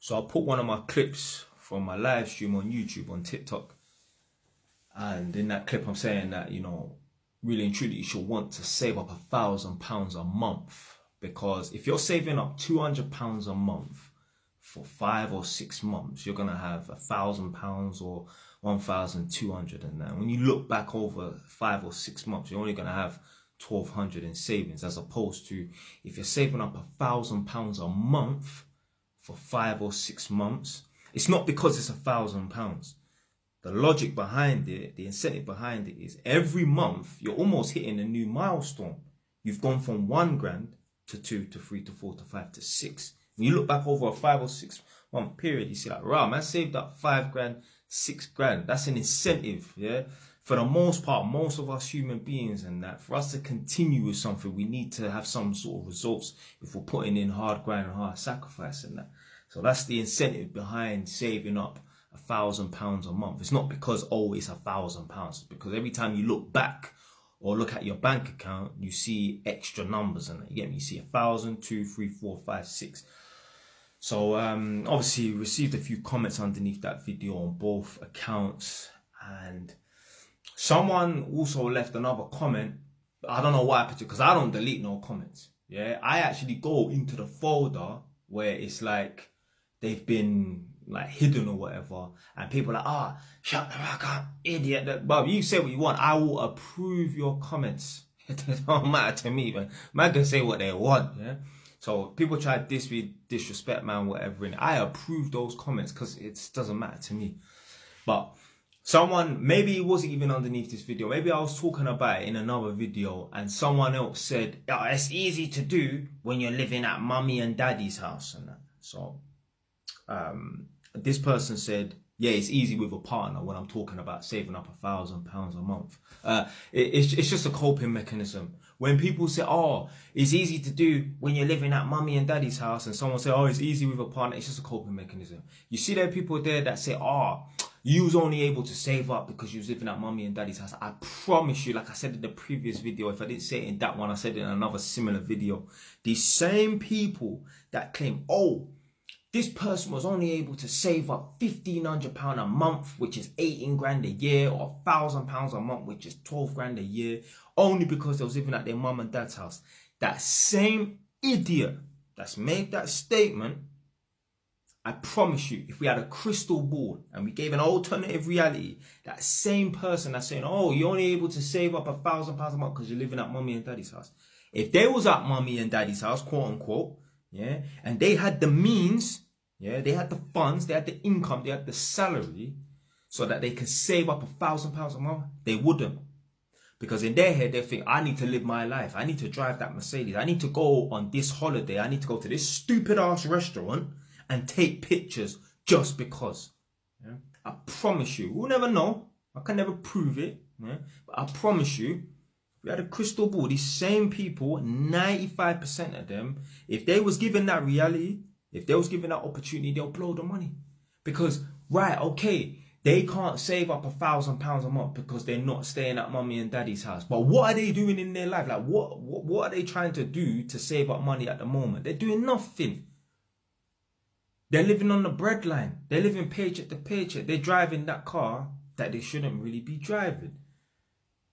So I put one of my clips from my live stream on YouTube, on TikTok. And in that clip, I'm saying that, you know, really and truly, you should want to save up £1,000 a month. Because if you're saving up £200 a month for 5 or 6 months, you're going to have £1,000 or 1,200. And then when you look back over 5 or 6 months, you're only going to have 1,200 in savings, as opposed to if you're saving up £1,000 a month for 5 or 6 months. It's not because it's £1,000. The logic behind it, the incentive behind it, is every month you're almost hitting a new milestone. You've gone from 1 grand to 2 to 3 to 4 to 5 to 6. When you look back over a 5 or 6 month period, you see like, right, man saved up 5 grand, 6 grand. That's an incentive, yeah? For the most part, most of us human beings, and that for us to continue with something, we need to have some sort of results if we're putting in hard grind and hard sacrifice and that. So that's the incentive behind saving up £1,000 a month. It's not because, oh, it's £1,000. It's because every time you look back or look at your bank account, you see extra numbers and that. You get me? You see 1,000, 2, 3, 4, 5, 6. So obviously received a few comments underneath that video on both accounts, and someone also left another comment. I don't know what happened to, because I don't delete no comments. Yeah, I actually go into the folder where it's like they've been like hidden or whatever, and people are like, shut the fuck up, idiot. But you say what you want, I will approve your comments. It don't matter to me, man. Man can say what they want, yeah. So people try to disrespect, man, whatever, and I approve those comments because it doesn't matter to me. But someone, maybe it wasn't even underneath this video, maybe I was talking about it in another video, and someone else said, oh, it's easy to do when you're living at mummy and daddy's house and that. So this person said, yeah, it's easy with a partner when I'm talking about saving up £1,000 a month. It's just a coping mechanism. When people say, oh, it's easy to do when you're living at mummy and daddy's house, and someone say, oh, it's easy with a partner, it's just a coping mechanism. You see there are people there that say, oh, you was only able to save up because you was living at mummy and daddy's house. I promise you, like I said in the previous video, if I didn't say it in that one, I said it in another similar video. These same people that claim, oh, this person was only able to save up £1,500 a month, which is 18 grand a year, or £1,000 a month, which is 12 grand a year, only because they was living at their mum and dad's house. That same idiot that's made that statement, I promise you, if we had a crystal ball and we gave an alternative reality, that same person that's saying, oh, you're only able to save up £1,000 a month because you're living at mummy and daddy's house. If they was at mummy and daddy's house, quote unquote, yeah, and they had the means, yeah, they had the funds, they had the income, they had the salary, so that they could save up £1,000 a month, they wouldn't. Because in their head, they think, I need to live my life. I need to drive that Mercedes. I need to go on this holiday. I need to go to this stupid ass restaurant and take pictures just because. Yeah? I promise you, we'll never know. I can never prove it. Yeah? But I promise you, we had a crystal ball. These same people, 95% of them, if they was given that reality, if they was given that opportunity, they'll blow the money. Because, right, okay, they can't save up £1,000 a month because they're not staying at mummy and daddy's house. But what are they doing in their life? Like, what are they trying to do to save up money at the moment? They're doing nothing. They're living on the breadline. They're living paycheck to paycheck. They're driving that car that they shouldn't really be driving.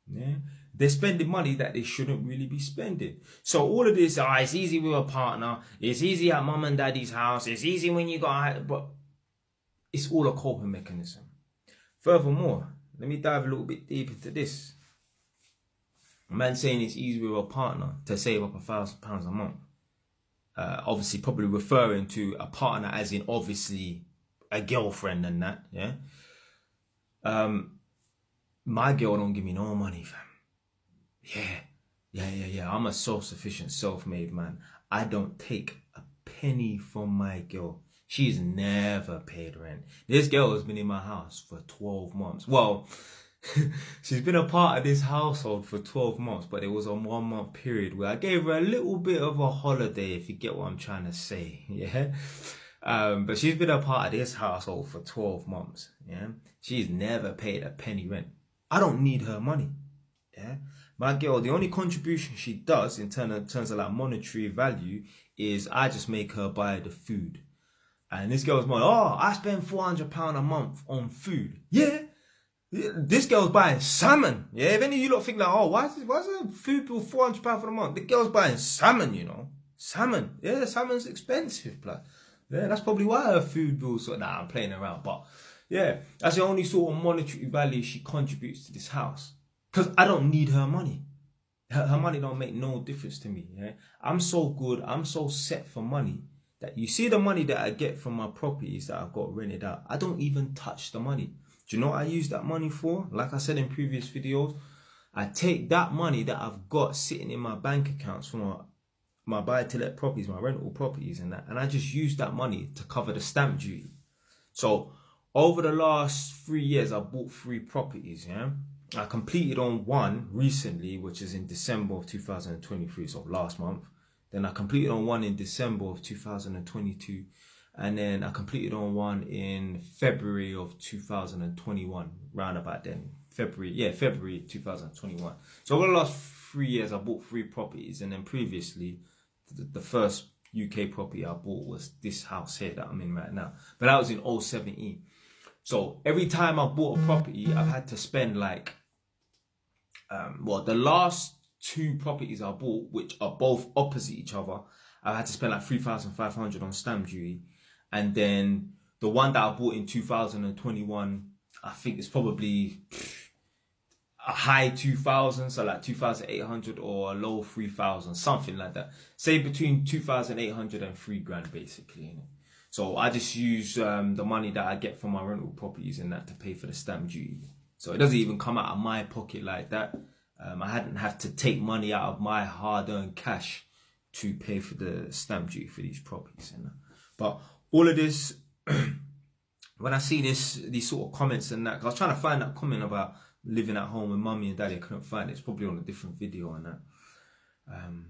Yeah. They're spending money that they shouldn't really be spending. So all of this, it's easy with a partner. It's easy at mum and daddy's house. It's easy when you got, but it's all a coping mechanism. Furthermore, let me dive a little bit deep into this. A man saying it's easy with a partner to save up £1,000 a month. Obviously, probably referring to a partner as in obviously a girlfriend and that, yeah. My girl don't give me no money, fam. Yeah. I'm a self-sufficient, self-made man. I don't take a penny from my girl. She's never paid rent. This girl has been in my house for 12 months. Well, she's been a part of this household for 12 months, but it was a 1 month period where I gave her a little bit of a holiday, if you get what I'm trying to say, yeah? But she's been a part of this household for 12 months, yeah? She's never paid a penny rent. I don't need her money, yeah? My girl, the only contribution she does in terms of like monetary value is I just make her buy the food. And this girl's like, oh, I spend £400 a month on food. Yeah. This girl's buying salmon. Yeah, if any of you lot think like, oh, why is a food bill £400 for the month? The girl's buying salmon, you know. Salmon. Yeah, salmon's expensive, blood. Yeah, that's probably why her food bill's so. Nah, I'm playing around. But yeah, that's the only sort of monetary value she contributes to this house. Because I don't need her money. Her money don't make no difference to me. Yeah, I'm so good. I'm so set for money that you see the money that I get from my properties that I've got rented out. I don't even touch the money. Do you know what I use that money for? Like I said in previous videos, I take that money that I've got sitting in my bank accounts for my buy-to-let properties, my rental properties and that, and I just use that money to cover the stamp duty. So over the last 3 years, I bought 3 properties, yeah? I completed on one recently, which is in December of 2023, so last month. Then I completed on one in December of 2022. And then I completed on one in February of 2021, round about then. February 2021. So over the last 3 years, I bought 3 properties. And then previously, the first UK property I bought was this house here that I'm in right now. But that was in 2017. So every time I bought a property, I've had to spend like, the last 2 properties I bought, which are both opposite each other, I had to spend like 3,500 on stamp duty. And then the one that I bought in 2021, I think it's probably a high 2,000, so like 2,800 or a low 3,000, something like that. Say between 2,800 and 3 grand basically. You know? So I just use the money that I get from my rental properties and that to pay for the stamp duty. So it doesn't even come out of my pocket like that. I hadn't had to take money out of my hard-earned cash to pay for the stamp duty for these properties. You know? But all of this, when I see these sort of comments and that, 'cause I was trying to find that comment about living at home with mummy and daddy, I couldn't find it. It's probably on a different video on that.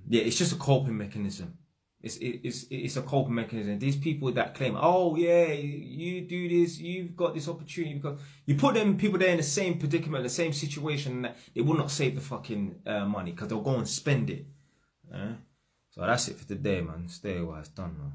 Yeah, it's just a coping mechanism. It's a coping mechanism. These people that claim, oh yeah, you do this, you've got this opportunity, because you put people there in the same predicament, the same situation, that they will not save the fucking money because they'll go and spend it. So that's it for today, man. Stay a while, it's done, man.